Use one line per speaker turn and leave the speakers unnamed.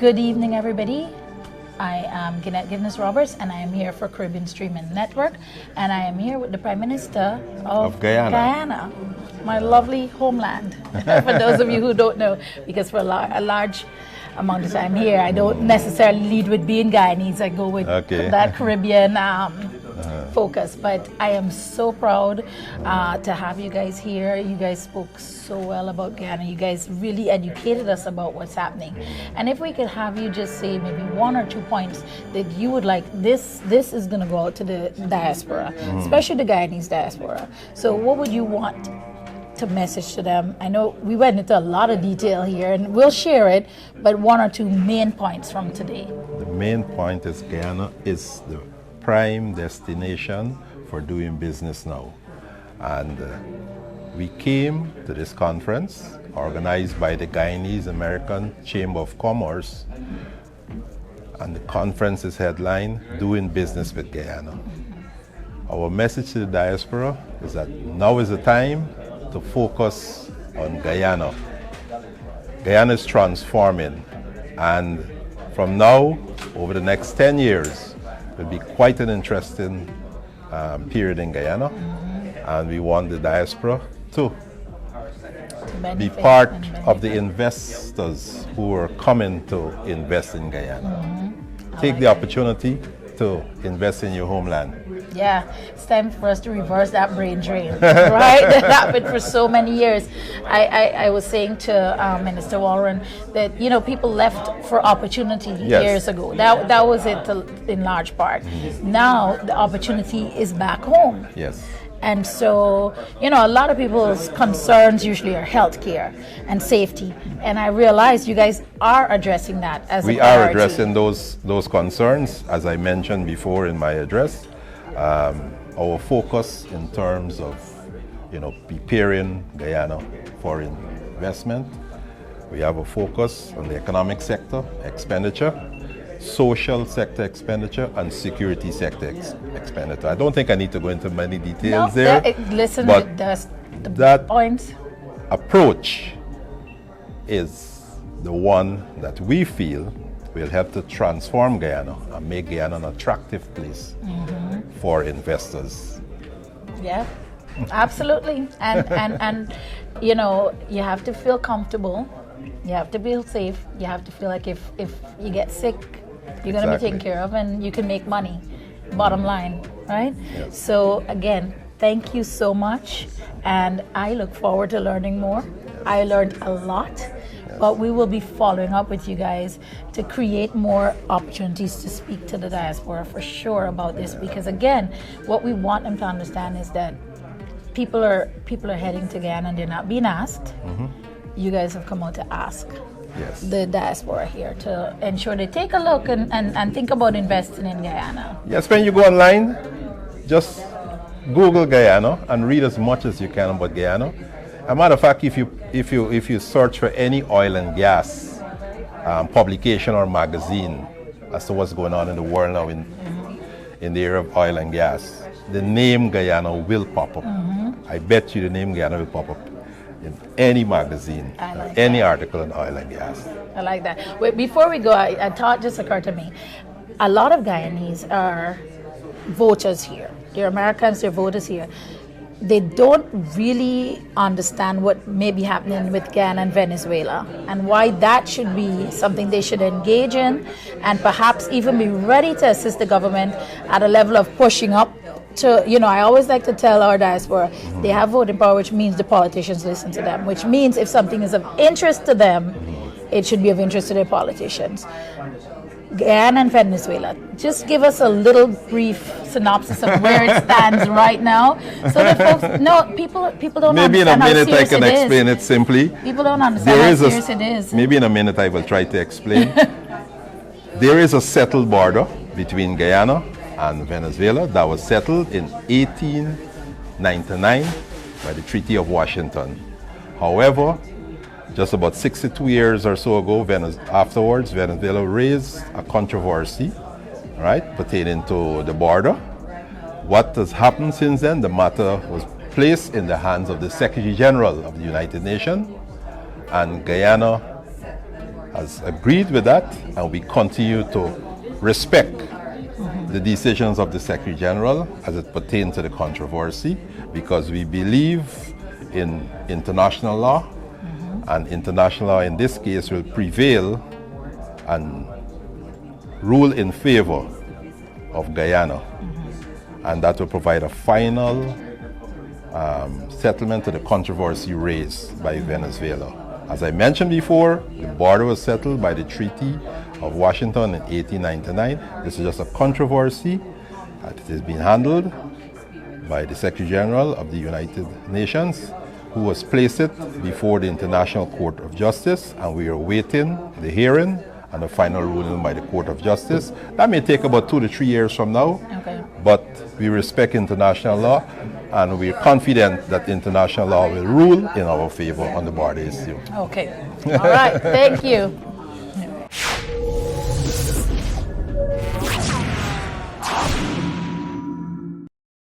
Good evening, everybody. I am Guenet Roberts, and I am here for Caribbean Streaming Network, and I am here with the Prime Minister of Guyana, my lovely homeland. For those of you who don't know, because for a large amount of time here, I don't necessarily lead with being Guyanese. I go with that Caribbean focus. But I am so proud to have you guys here. You guys spoke so well about Guyana. You guys really educated us about what's happening. And if we could have you just say maybe 1 or 2 points that you would like, this is going to go out to the diaspora, especially the Guyanese diaspora. So what would you want to message to them? I know we went into a lot of detail here, and we'll share it, but 1 or 2 main points from today.
The main point is Guyana is the prime destination for doing business now. And we came to this conference organized by the Guyanese American Chamber of Commerce, and the conference is headlined Doing Business with Guyana. Our message to the diaspora is that now is the time to focus on Guyana. Guyana is transforming, and from now over the next 10 years will be quite an interesting period in Guyana, and we want the diaspora to be part of the investors who are coming to invest in Guyana. Take the opportunity to invest in your homeland.
Yeah, it's time for us to reverse that brain drain, right? That happened for so many years. I was saying to Minister Warren that, people left for opportunity years ago. That was it in large part. Now the opportunity is back home.
Yes.
And so, a lot of people's concerns usually are healthcare and safety. And I realize you guys are addressing that as a priority.
We are addressing those concerns, as I mentioned before in my address. Our focus in terms of, preparing Guyana for investment. We have a focus on the economic sector expenditure, social sector expenditure, and security sector expenditure. I don't think I need to go into many details there.
Listen,
but
that point
approach is the one that we feel will help to transform Guyana and make Guyana an attractive place for investors.
Yeah, absolutely. And you have to feel comfortable. You have to feel safe. You have to feel like if you get sick, you're going to be taken care of, and you can make money, bottom line, right?
Yes.
So again, thank you so much, and I look forward to learning more. I learned a lot, but we will be following up with you guys to create more opportunities to speak to the diaspora for sure about this, because again, what we want them to understand is that people are heading to Guyana and they're not being asked. You guys have come out to ask the diaspora here to ensure they take a look and think about investing in Guyana.
Yes, when you go online, just Google Guyana and read as much as you can about Guyana. As a matter of fact, if you search for any oil and gas publication or magazine as to what's going on in the world now in the area of oil and gas, the name Guyana will pop up. I bet you the name Guyana will pop up in any magazine, any article on oil and gas.
I like that. Wait, before we go, a thought just occurred to me. A lot of Guyanese are voters here. They're Americans, they're voters here. They don't really understand what may be happening with Guyana and Venezuela, and why that should be something they should engage in, and perhaps even be ready to assist the government at a level of pushing up to, I always like to tell our diaspora, they have voting power, which means the politicians listen to them, which means if something is of interest to them, it should be of interest to their politicians. Guyana and Venezuela, just give us a little brief synopsis of where it stands right now, so that folks, people don't
maybe
understand how serious it is.
Maybe in a minute I can explain it simply.
People don't understand how serious it is.
Maybe in a minute I will try to explain. There is a settled border between Guyana and Venezuela that was settled in 1899 by the Treaty of Washington. However, just about 62 years or so ago, afterwards, Venezuela raised a controversy, pertaining to the border. What has happened since then? The matter was placed in the hands of the Secretary General of the United Nations, and Guyana has agreed with that, and we continue to respect the decisions of the Secretary General as it pertains to the controversy, because we believe in international law, and international law in this case will prevail and rule in favor of Guyana, and that will provide a final settlement to the controversy raised by Venezuela. As I mentioned before, the border was settled by the Treaty of Washington in 1899. This is just a controversy that is being handled by the Secretary General of the United Nations, who has placed it before the International Court of Justice, and we are awaiting the hearing and the final ruling by the Court of Justice. That may take about 2 to 3 years from now, but we respect international law, and we are confident that international law will rule in our favor on the border issue.
Okay. All right. Thank you.